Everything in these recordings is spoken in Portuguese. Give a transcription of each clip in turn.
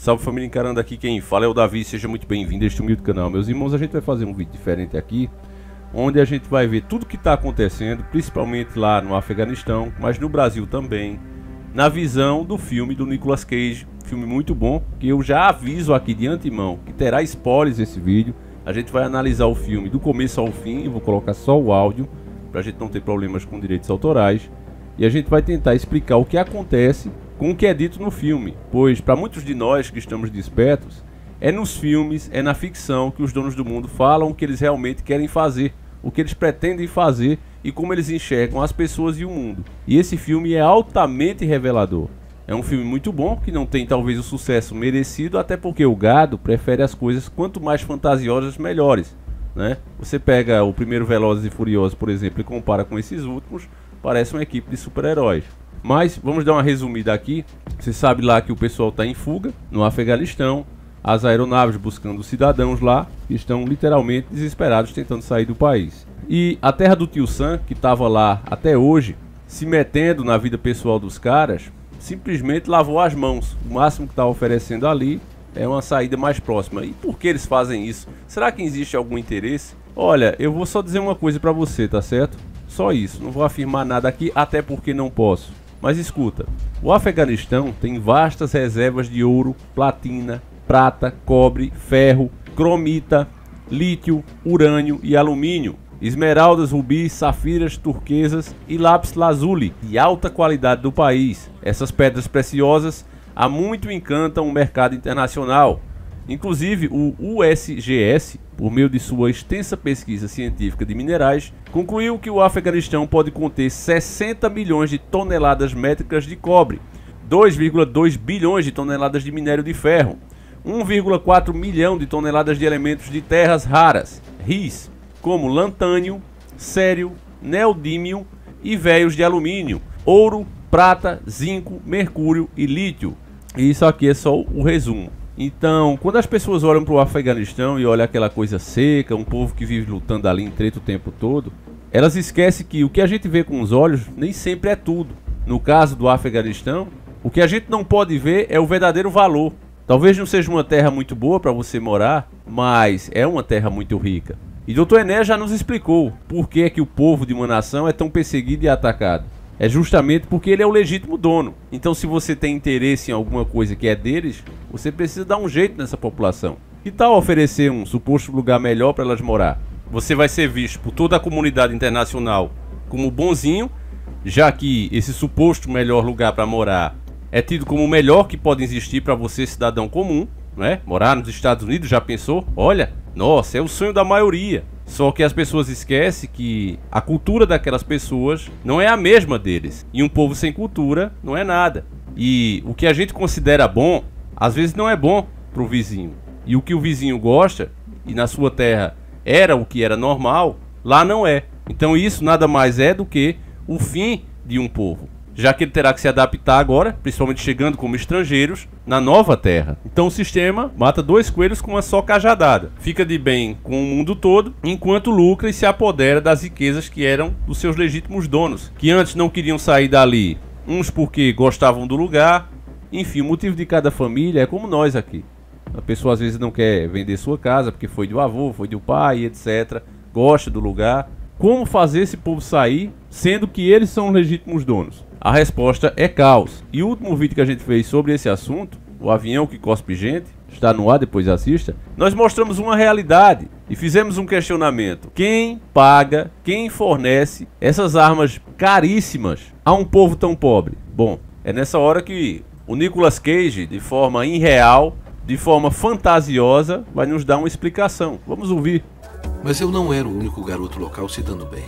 Salve família, encarando aqui quem fala é o Davi, seja muito bem-vindo a este humilde canal. Meus irmãos, a gente vai fazer um vídeo diferente aqui, onde a gente vai ver tudo que está acontecendo, principalmente lá no Afeganistão, mas no Brasil também, na visão do filme do Nicolas Cage, filme muito bom, que eu já aviso aqui de antemão, que terá spoilers esse vídeo. A gente vai analisar o filme do começo ao fim, eu vou colocar só o áudio, pra gente não ter problemas com direitos autorais, e a gente vai tentar explicar o que acontece com o que é dito no filme, pois para muitos de nós que estamos despertos, é nos filmes, é na ficção que os donos do mundo falam o que eles realmente querem fazer, o que eles pretendem fazer e como eles enxergam as pessoas e o mundo. E esse filme é altamente revelador. É um filme muito bom, que não tem talvez o sucesso merecido, até porque o gado prefere as coisas quanto mais fantasiosas, melhores, né? Você pega o primeiro Velozes e Furiosos, por exemplo, e compara com esses últimos, parece uma equipe de super-heróis. Mas vamos dar uma resumida aqui. Você sabe lá que o pessoal está em fuga no Afeganistão, as aeronaves buscando os cidadãos lá, que estão literalmente desesperados tentando sair do país. E a terra do tio Sam, que estava lá até hoje, se metendo na vida pessoal dos caras, simplesmente lavou as mãos. O máximo que está oferecendo ali é uma saída mais próxima. E por que eles fazem isso? Será que existe algum interesse? Olha, eu vou só dizer uma coisa para você, tá certo? Só isso, não vou afirmar nada aqui, até porque não posso. Mas escuta, o Afeganistão tem vastas reservas de ouro, platina, prata, cobre, ferro, cromita, lítio, urânio e alumínio, esmeraldas, rubis, safiras, turquesas e lápis lazuli de alta qualidade do país. Essas pedras preciosas há muito encantam o mercado internacional. Inclusive o USGS, por meio de sua extensa pesquisa científica de minerais, concluiu que o Afeganistão pode conter 60 milhões de toneladas métricas de cobre, 2,2 bilhões de toneladas de minério de ferro, 1,4 milhão de toneladas de elementos de terras raras, RIs, como lantânio, cério, neodímio e véios de alumínio, ouro, prata, zinco, mercúrio e lítio. E isso aqui é só o resumo. Então, quando as pessoas olham para o Afeganistão e olham aquela coisa seca, um povo que vive lutando ali em treta o tempo todo, elas esquecem que o que a gente vê com os olhos nem sempre é tudo. No caso do Afeganistão, o que a gente não pode ver é o verdadeiro valor. Talvez não seja uma terra muito boa para você morar, mas é uma terra muito rica. E Dr. Enéas já nos explicou por que é que o povo de uma nação é tão perseguido e atacado. É justamente porque ele é o legítimo dono. Então, se você tem interesse em alguma coisa que é deles, você precisa dar um jeito nessa população. Que tal oferecer um suposto lugar melhor para elas morar? Você vai ser visto por toda a comunidade internacional como bonzinho, já que esse suposto melhor lugar para morar é tido como o melhor que pode existir para você, cidadão comum, né? Morar nos Estados Unidos, já pensou? Olha, nossa, é o sonho da maioria. Só que as pessoas esquecem que a cultura daquelas pessoas não é a mesma deles. E um povo sem cultura não é nada. E o que a gente considera bom, às vezes não é bom para o vizinho. E o que o vizinho gosta, e na sua terra era o que era normal, lá não é. Então isso nada mais é do que o fim de um povo, já que ele terá que se adaptar agora, principalmente chegando como estrangeiros, na nova terra. Então o sistema mata dois coelhos com uma só cajadada. Fica de bem com o mundo todo, enquanto lucra e se apodera das riquezas que eram dos seus legítimos donos, que antes não queriam sair dali, uns porque gostavam do lugar. Enfim, o motivo de cada família é como nós aqui. A pessoa às vezes não quer vender sua casa porque foi do avô, foi do pai, etc. Gosta do lugar. Como fazer esse povo sair, sendo que eles são os legítimos donos? A resposta é caos. E o último vídeo que a gente fez sobre esse assunto, o avião que cospe gente, está no ar, depois assista, nós mostramos uma realidade e fizemos um questionamento. Quem paga, quem fornece essas armas caríssimas a um povo tão pobre? Bom, é nessa hora que o Nicolas Cage, de forma irreal, de forma fantasiosa, vai nos dar uma explicação. Vamos ouvir. Mas eu não era o único garoto local se dando bem.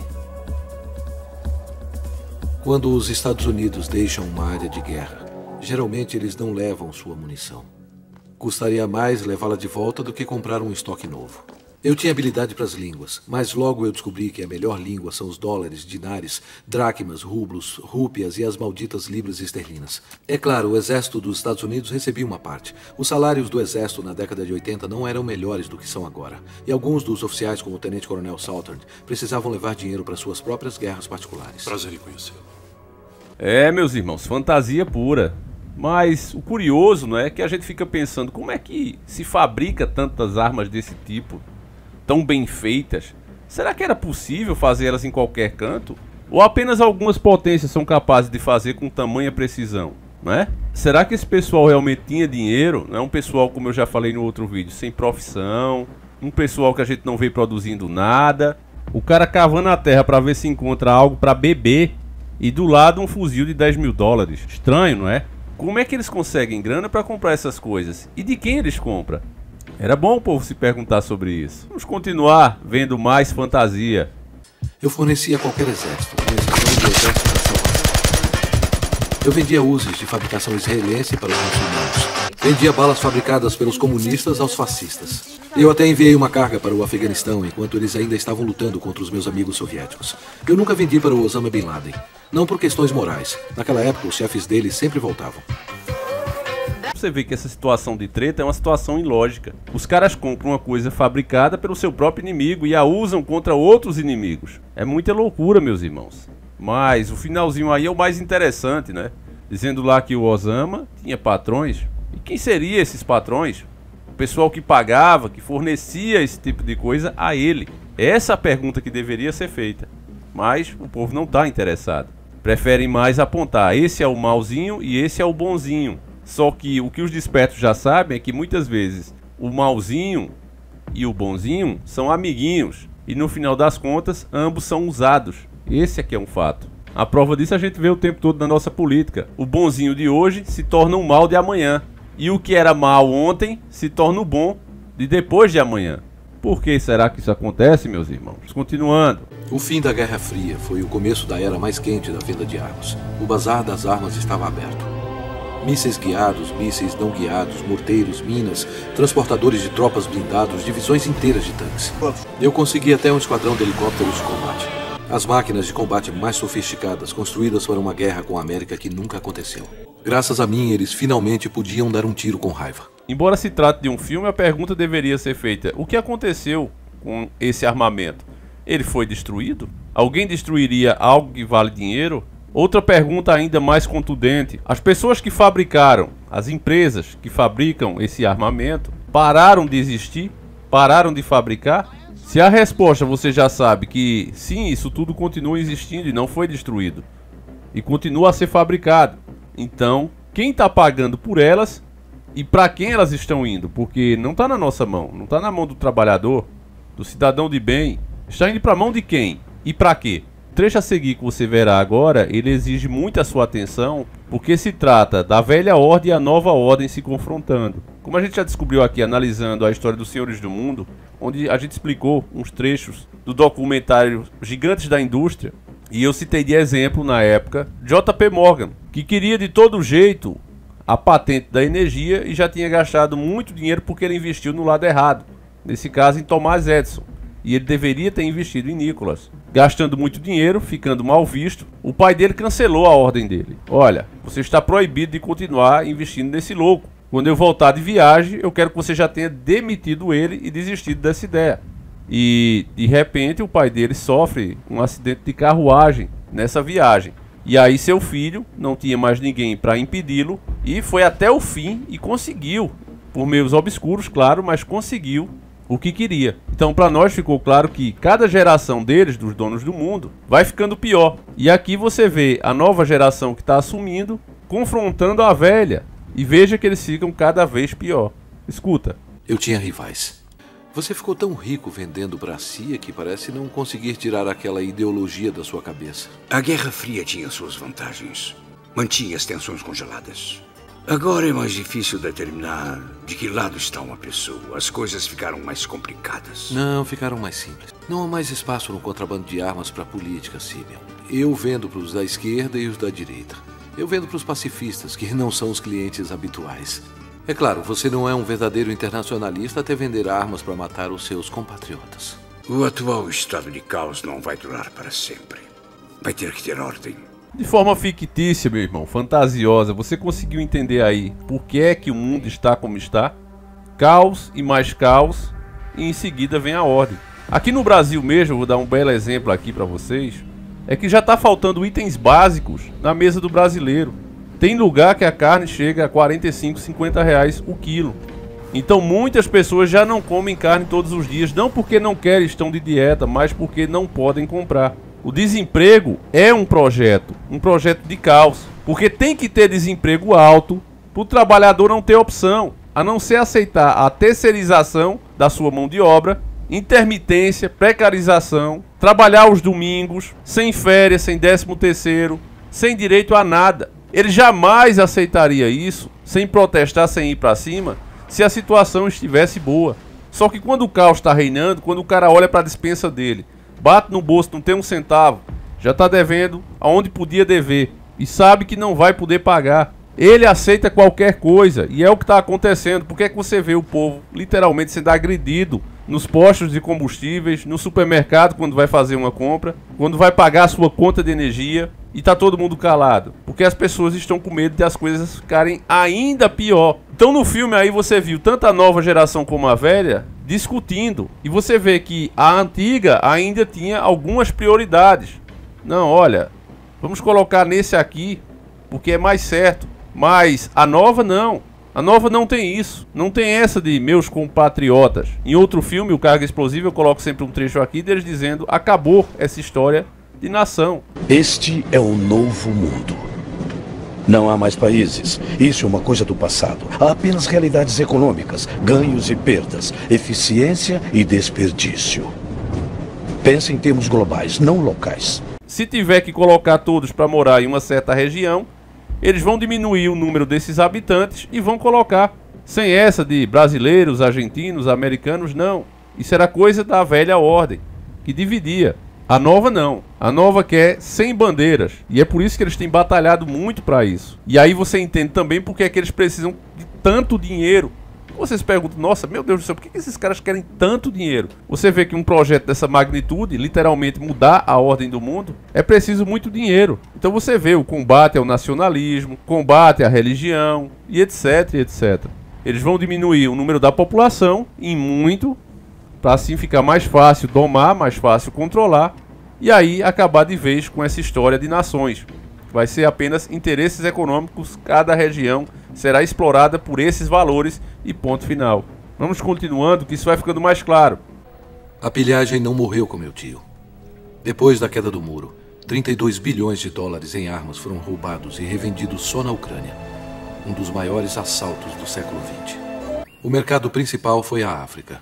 Quando os Estados Unidos deixam uma área de guerra, geralmente eles não levam sua munição. Custaria mais levá-la de volta do que comprar um estoque novo. Eu tinha habilidade para as línguas, mas logo eu descobri que a melhor língua são os dólares, dinares, dracmas, rublos, rúpias e as malditas libras esterlinas. É claro, o exército dos Estados Unidos recebia uma parte. Os salários do exército na década de 80 não eram melhores do que são agora. E alguns dos oficiais, como o tenente-coronel Southern, precisavam levar dinheiro para suas próprias guerras particulares. Prazer em conhecê-lo. É, meus irmãos, fantasia pura. Mas o curioso, não é, que a gente fica pensando como é que se fabrica tantas armas desse tipo, tão bem feitas. Será que era possível fazer elas em qualquer canto? Ou apenas algumas potências são capazes de fazer com tamanha precisão, não é? Será que esse pessoal realmente tinha dinheiro? Não é um pessoal, como eu já falei no outro vídeo, sem profissão, um pessoal que a gente não vê produzindo nada, o cara cavando a terra para ver se encontra algo para beber e do lado um fuzil de 10 mil dólares. Estranho, não é? Como é que eles conseguem grana para comprar essas coisas? E de quem eles compram? Era bom o povo se perguntar sobre isso. Vamos continuar vendo mais fantasia. Eu fornecia a qualquer exército, com exceção do exército da salvação. Eu vendia Uzis de fabricação israelense para os muçulmanos. Vendia balas fabricadas pelos comunistas aos fascistas. Eu até enviei uma carga para o Afeganistão enquanto eles ainda estavam lutando contra os meus amigos soviéticos. Eu nunca vendi para o Osama Bin Laden. Não por questões morais. Naquela época, os chefes dele sempre voltavam. Você vê que essa situação de treta é uma situação ilógica. Os caras compram uma coisa fabricada pelo seu próprio inimigo e a usam contra outros inimigos. É muita loucura, meus irmãos. Mas o finalzinho aí é o mais interessante, né? Dizendo lá que o Osama tinha patrões. E quem seriam esses patrões? O pessoal que pagava, que fornecia esse tipo de coisa a ele. Essa é a pergunta que deveria ser feita. Mas o povo não está interessado. Preferem mais apontar, esse é o malzinho e esse é o bonzinho. Só que o que os despertos já sabem é que muitas vezes o malzinho e o bonzinho são amiguinhos. E no final das contas, ambos são usados. Esse aqui é um fato. A prova disso a gente vê o tempo todo na nossa política. O bonzinho de hoje se torna o mal de amanhã. E o que era mal ontem se torna o bom de depois de amanhã. Por que será que isso acontece, meus irmãos? Continuando. O fim da Guerra Fria foi o começo da era mais quente da venda de armas. O bazar das armas estava aberto. Mísseis guiados, mísseis não guiados, morteiros, minas, transportadores de tropas blindados, divisões inteiras de tanques. Eu consegui até um esquadrão de helicópteros de combate. As máquinas de combate mais sofisticadas, construídas para uma guerra com a América que nunca aconteceu. Graças a mim, eles finalmente podiam dar um tiro com raiva. Embora se trate de um filme, a pergunta deveria ser feita: o que aconteceu com esse armamento? Ele foi destruído? Alguém destruiria algo que vale dinheiro? Outra pergunta ainda mais contundente: as pessoas que fabricaram, as empresas que fabricam esse armamento, pararam de existir? Pararam de fabricar? Se a resposta você já sabe que sim, isso tudo continua existindo e não foi destruído, e continua a ser fabricado, então quem está pagando por elas e para quem elas estão indo? Porque não está na nossa mão, não está na mão do trabalhador, do cidadão de bem. Está indo para a mão de quem? E para quê? O trecho a seguir que você verá agora, ele exige muita sua atenção, porque se trata da velha ordem e a nova ordem se confrontando. Como a gente já descobriu aqui analisando a história dos Senhores do Mundo, onde a gente explicou uns trechos do documentário Gigantes da Indústria, e eu citei de exemplo na época J.P. Morgan, que queria de todo jeito a patente da energia e já tinha gastado muito dinheiro porque ele investiu no lado errado, nesse caso em Thomas Edison. E ele deveria ter investido em Nicholas. Gastando muito dinheiro, ficando mal visto, o pai dele cancelou a ordem dele. Olha, você está proibido de continuar investindo nesse louco. Quando eu voltar de viagem, eu quero que você já tenha demitido ele e desistido dessa ideia. E, de repente, o pai dele sofre um acidente de carruagem nessa viagem. E aí seu filho não tinha mais ninguém para impedi-lo e foi até o fim e conseguiu. Por meios obscuros, claro, mas conseguiu o que queria. Então para nós ficou claro que cada geração deles, dos donos do mundo, vai ficando pior. E aqui você vê a nova geração que está assumindo, confrontando a velha. E veja que eles ficam cada vez pior. Escuta. Eu tinha rivais. Você ficou tão rico vendendo para a CIA que parece não conseguir tirar aquela ideologia da sua cabeça. A Guerra Fria tinha suas vantagens. Mantinha as tensões congeladas. Agora é mais difícil determinar de que lado está uma pessoa. As coisas ficaram mais complicadas. Não, ficaram mais simples. Não há mais espaço no contrabando de armas para a política, Simeon. Eu vendo para os da esquerda e os da direita. Eu vendo para os pacifistas, que não são os clientes habituais. É claro, você não é um verdadeiro internacionalista até vender armas para matar os seus compatriotas. O atual estado de caos não vai durar para sempre. Vai ter que ter ordem. De forma fictícia, meu irmão, fantasiosa, você conseguiu entender aí por que é que o mundo está como está? Caos e mais caos, e em seguida vem a ordem. Aqui no Brasil mesmo, eu vou dar um belo exemplo aqui para vocês, é que já está faltando itens básicos na mesa do brasileiro. Tem lugar que a carne chega a 45, 50 reais o quilo. Então muitas pessoas já não comem carne todos os dias, não porque não querem, estão de dieta, mas porque não podem comprar. O desemprego é um projeto de caos, porque tem que ter desemprego alto para o trabalhador não ter opção, a não ser aceitar a terceirização da sua mão de obra, intermitência, precarização, trabalhar os domingos, sem férias, sem 13º, sem direito a nada. Ele jamais aceitaria isso, sem protestar, sem ir para cima, se a situação estivesse boa. Só que quando o caos está reinando, quando o cara olha para a despensa dele, bate no bolso, não tem um centavo, já está devendo aonde podia dever e sabe que não vai poder pagar, ele aceita qualquer coisa, e é o que está acontecendo. Por que é que você vê o povo literalmente sendo agredido nos postos de combustíveis, no supermercado quando vai fazer uma compra, quando vai pagar a sua conta de energia, e tá todo mundo calado? Porque as pessoas estão com medo de as coisas ficarem ainda pior. Então no filme aí você viu tanto a nova geração como a velha discutindo, e você vê que a antiga ainda tinha algumas prioridades. Não, olha, vamos colocar nesse aqui porque é mais certo. Mas a nova não. A nova não tem isso. Não tem essa de meus compatriotas. Em outro filme, o Carga Explosiva, eu coloco sempre um trecho aqui deles dizendo: acabou essa história de nação. Este é o novo mundo. Não há mais países. Isso é uma coisa do passado. Há apenas realidades econômicas, ganhos e perdas, eficiência e desperdício. Pense em termos globais, não locais. Se tiver que colocar todos para morar em uma certa região, eles vão diminuir o número desses habitantes e vão colocar. Sem essa de brasileiros, argentinos, americanos, não. Isso era coisa da velha ordem, que dividia. A nova não. A nova quer 100 bandeiras. E é por isso que eles têm batalhado muito para isso. E aí você entende também porque é que eles precisam de tanto dinheiro. Vocês perguntam: nossa, meu Deus do céu, por que esses caras querem tanto dinheiro? Você vê que um projeto dessa magnitude, literalmente mudar a ordem do mundo, é preciso muito dinheiro. Então você vê o combate ao nacionalismo, combate à religião e etc, etc. Eles vão diminuir o número da população em muito, para assim ficar mais fácil domar, mais fácil controlar, e aí acabar de vez com essa história de nações. Vai ser apenas interesses econômicos, cada região será explorada por esses valores e ponto final. Vamos continuando, que isso vai ficando mais claro. A pilhagem não morreu com meu tio. Depois da queda do muro, 32 bilhões de dólares em armas foram roubados e revendidos só na Ucrânia, um dos maiores assaltos do século XX. O mercado principal foi a África.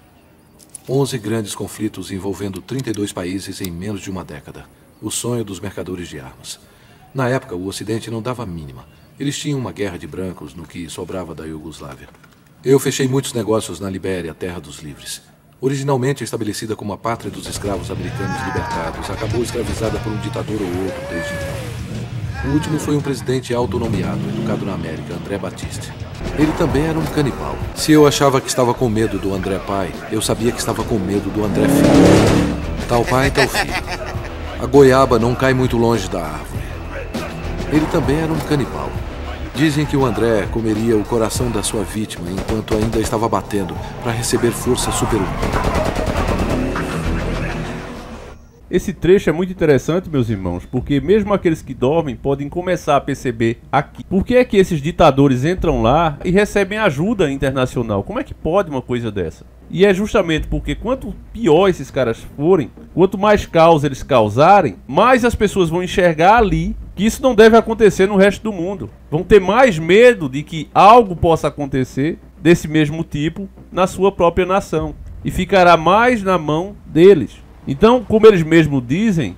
11 grandes conflitos envolvendo 32 países em menos de uma década. O sonho dos mercadores de armas. Na época, o Ocidente não dava a mínima. Eles tinham uma guerra de brancos no que sobrava da Iugoslávia. Eu fechei muitos negócios na Libéria, terra dos livres. Originalmente estabelecida como a pátria dos escravos americanos libertados, acabou escravizada por um ditador ou outro desde então. O último foi um presidente autonomeado, educado na América, André Batiste. Ele também era um canibal. Se eu achava que estava com medo do André pai, eu sabia que estava com medo do André filho. Tal pai, tal filho. A goiaba não cai muito longe da árvore. Ele também era um canibal. Dizem que o André comeria o coração da sua vítima enquanto ainda estava batendo para receber força super-humana. Esse trecho é muito interessante, meus irmãos, porque mesmo aqueles que dormem podem começar a perceber aqui. Por que é que esses ditadores entram lá e recebem ajuda internacional? Como é que pode uma coisa dessa? E é justamente porque quanto pior esses caras forem, quanto mais caos eles causarem, mais as pessoas vão enxergar ali que isso não deve acontecer no resto do mundo. Vão ter mais medo de que algo possa acontecer desse mesmo tipo na sua própria nação. E ficará mais na mão deles. Então, como eles mesmos dizem,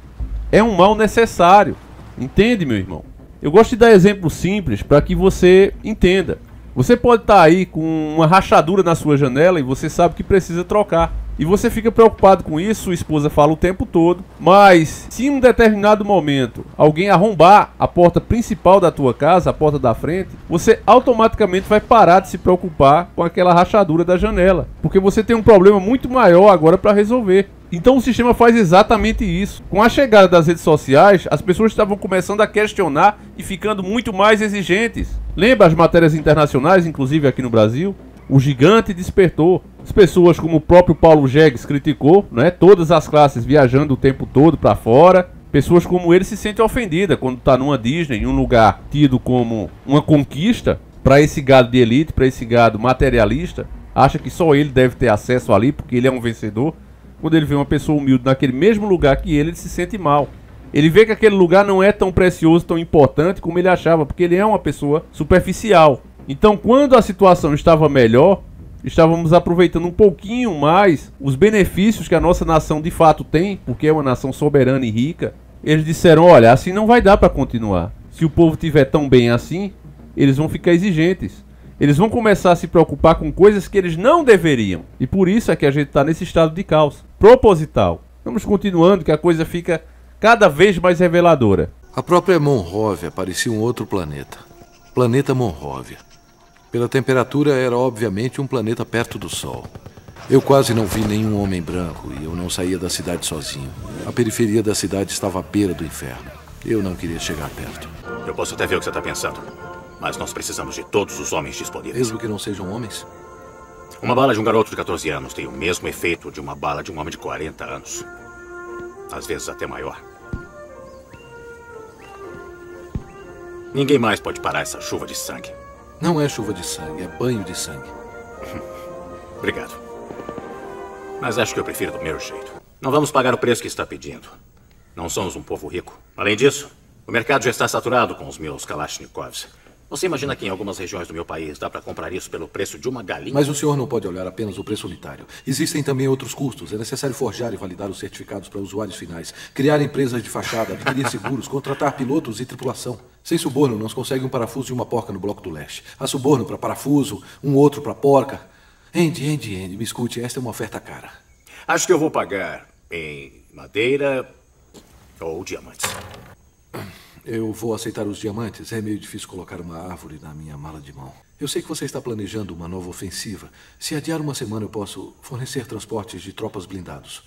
é um mal necessário. Entende, meu irmão? Eu gosto de dar exemplo simples para que você entenda. Você pode estar aí com uma rachadura na sua janela e você sabe que precisa trocar. E você fica preocupado com isso, sua esposa fala o tempo todo. Mas se em um determinado momento alguém arrombar a porta principal da tua casa, a porta da frente, você automaticamente vai parar de se preocupar com aquela rachadura da janela. Porque você tem um problema muito maior agora para resolver. Então o sistema faz exatamente isso. Com a chegada das redes sociais, as pessoas estavam começando a questionar e ficando muito mais exigentes. Lembra as matérias internacionais, inclusive aqui no Brasil? O gigante despertou. As pessoas, como o próprio Paulo Jegues criticou, né? Todas as classes viajando o tempo todo para fora. Pessoas como ele se sentem ofendidas quando está numa Disney, em um lugar tido como uma conquista para esse gado de elite, para esse gado materialista. Acha que só ele deve ter acesso ali porque ele é um vencedor. Quando ele vê uma pessoa humilde naquele mesmo lugar que ele se sente mal. Ele vê que aquele lugar não é tão precioso, tão importante como ele achava, porque ele é uma pessoa superficial. Então, quando a situação estava melhor, estávamos aproveitando um pouquinho mais os benefícios que a nossa nação de fato tem, porque é uma nação soberana e rica. Eles disseram, olha, assim não vai dar para continuar. Se o povo estiver tão bem assim, eles vão ficar exigentes. Eles vão começar a se preocupar com coisas que eles não deveriam. E por isso é que a gente está nesse estado de caos proposital. Vamos continuando, que a coisa fica cada vez mais reveladora. A própria Monróvia parecia um outro planeta. Planeta Monróvia. Pela temperatura, era obviamente um planeta perto do Sol. Eu quase não vi nenhum homem branco e eu não saía da cidade sozinho. A periferia da cidade estava à beira do inferno. Eu não queria chegar perto. Eu posso até ver o que você está pensando, mas nós precisamos de todos os homens disponíveis. Mesmo que não sejam homens? Uma bala de um garoto de 14 anos tem o mesmo efeito de uma bala de um homem de 40 anos. Às vezes até maior. Ninguém mais pode parar essa chuva de sangue. Não é chuva de sangue, é banho de sangue. Obrigado. Mas acho que eu prefiro do meu jeito. Não vamos pagar o preço que está pedindo. Não somos um povo rico. Além disso, o mercado já está saturado com os meus Kalashnikovs. Você imagina que em algumas regiões do meu país dá para comprar isso pelo preço de uma galinha? Mas o senhor não pode olhar apenas o preço unitário. Existem também outros custos. É necessário forjar e validar os certificados para usuários finais, criar empresas de fachada, adquirir seguros, contratar pilotos e tripulação. Sem suborno, não se consegue um parafuso e uma porca no Bloco do Leste. Há suborno para parafuso, um outro para porca. Andy, me escute, esta é uma oferta cara. Acho que eu vou pagar em madeira ou diamantes. Eu vou aceitar os diamantes. É meio difícil colocar uma árvore na minha mala de mão. Eu sei que você está planejando uma nova ofensiva. Se adiar uma semana, eu posso fornecer transportes de tropas blindados.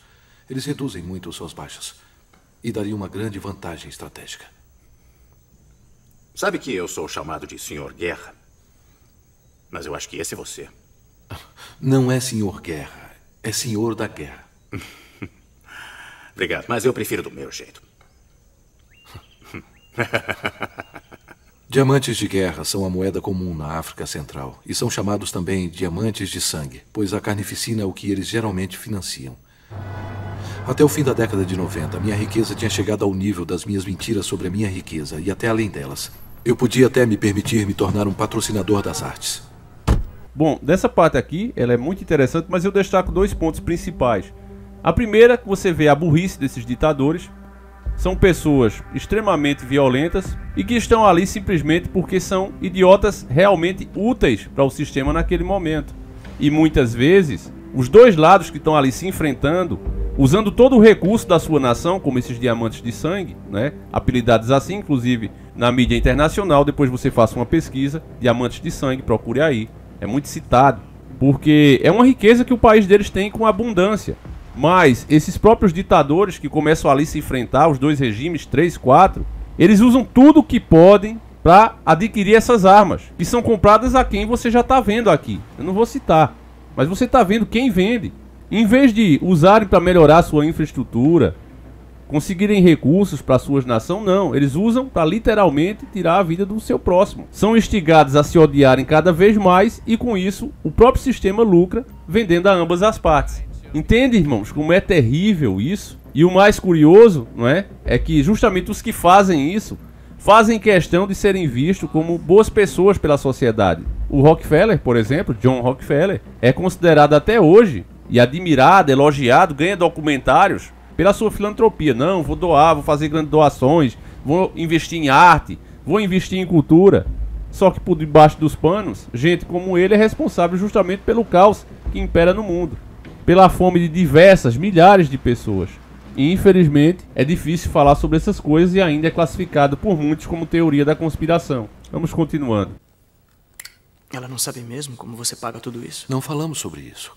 Eles reduzem muito suas baixas e daria uma grande vantagem estratégica. Sabe que eu sou chamado de Senhor Guerra? Mas eu acho que esse é você. Não é Senhor Guerra, é Senhor da Guerra. Obrigado, mas eu prefiro do meu jeito. Diamantes de guerra são a moeda comum na África Central e são chamados também diamantes de sangue, pois a carnificina é o que eles geralmente financiam. Até o fim da década de 90, minha riqueza tinha chegado ao nível das minhas mentiras sobre a minha riqueza e até além delas. Eu podia até me permitir me tornar um patrocinador das artes. Bom, dessa parte aqui, ela é muito interessante, mas eu destaco dois pontos principais. A primeira, que você vê a burrice desses ditadores. São pessoas extremamente violentas e que estão ali simplesmente porque são idiotas realmente úteis para o sistema naquele momento. E muitas vezes, os dois lados que estão ali se enfrentando, usando todo o recurso da sua nação, como esses diamantes de sangue, né? Apelidados assim, inclusive na mídia internacional. Depois você faça uma pesquisa, diamantes de sangue, procure aí. É muito citado, porque é uma riqueza que o país deles tem com abundância. Mas esses próprios ditadores que começam ali a se enfrentar, os dois regimes, 3, 4, eles usam tudo o que podem para adquirir essas armas, que são compradas a quem você já está vendo aqui. Eu não vou citar, mas você está vendo quem vende. Em vez de usarem para melhorar a sua infraestrutura, conseguirem recursos para suas nações, não. Eles usam para literalmente tirar a vida do seu próximo. São instigados a se odiarem cada vez mais e com isso o próprio sistema lucra vendendo a ambas as partes. Entende, irmãos, como é terrível isso? E o mais curioso, não é? É que justamente os que fazem isso fazem questão de serem vistos como boas pessoas pela sociedade. O Rockefeller, por exemplo, John Rockefeller, é considerado até hoje e admirado, elogiado, ganha documentários pela sua filantropia. Não, vou doar, vou fazer grandes doações, vou investir em arte, vou investir em cultura. Só que por debaixo dos panos, gente como ele é responsável justamente pelo caos que impera no mundo, pela fome de diversas, milhares de pessoas. E infelizmente é difícil falar sobre essas coisas e ainda é classificado por muitos como teoria da conspiração. Vamos continuando. Ela não sabe mesmo como você paga tudo isso? Não falamos sobre isso.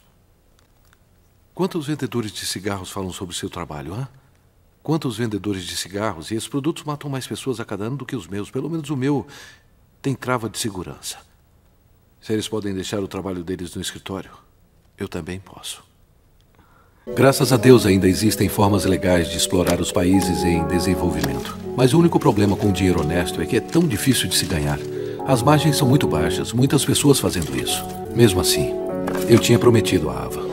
Quantos vendedores de cigarros falam sobre seu trabalho, hã? Quantos vendedores de cigarros? E esses produtos matam mais pessoas a cada ano do que os meus. Pelo menos o meu tem trava de segurança. Se eles podem deixar o trabalho deles no escritório, eu também posso. Graças a Deus ainda existem formas legais de explorar os países em desenvolvimento. Mas o único problema com o dinheiro honesto é que é tão difícil de se ganhar. As margens são muito baixas, muitas pessoas fazendo isso. Mesmo assim, eu tinha prometido a Ava.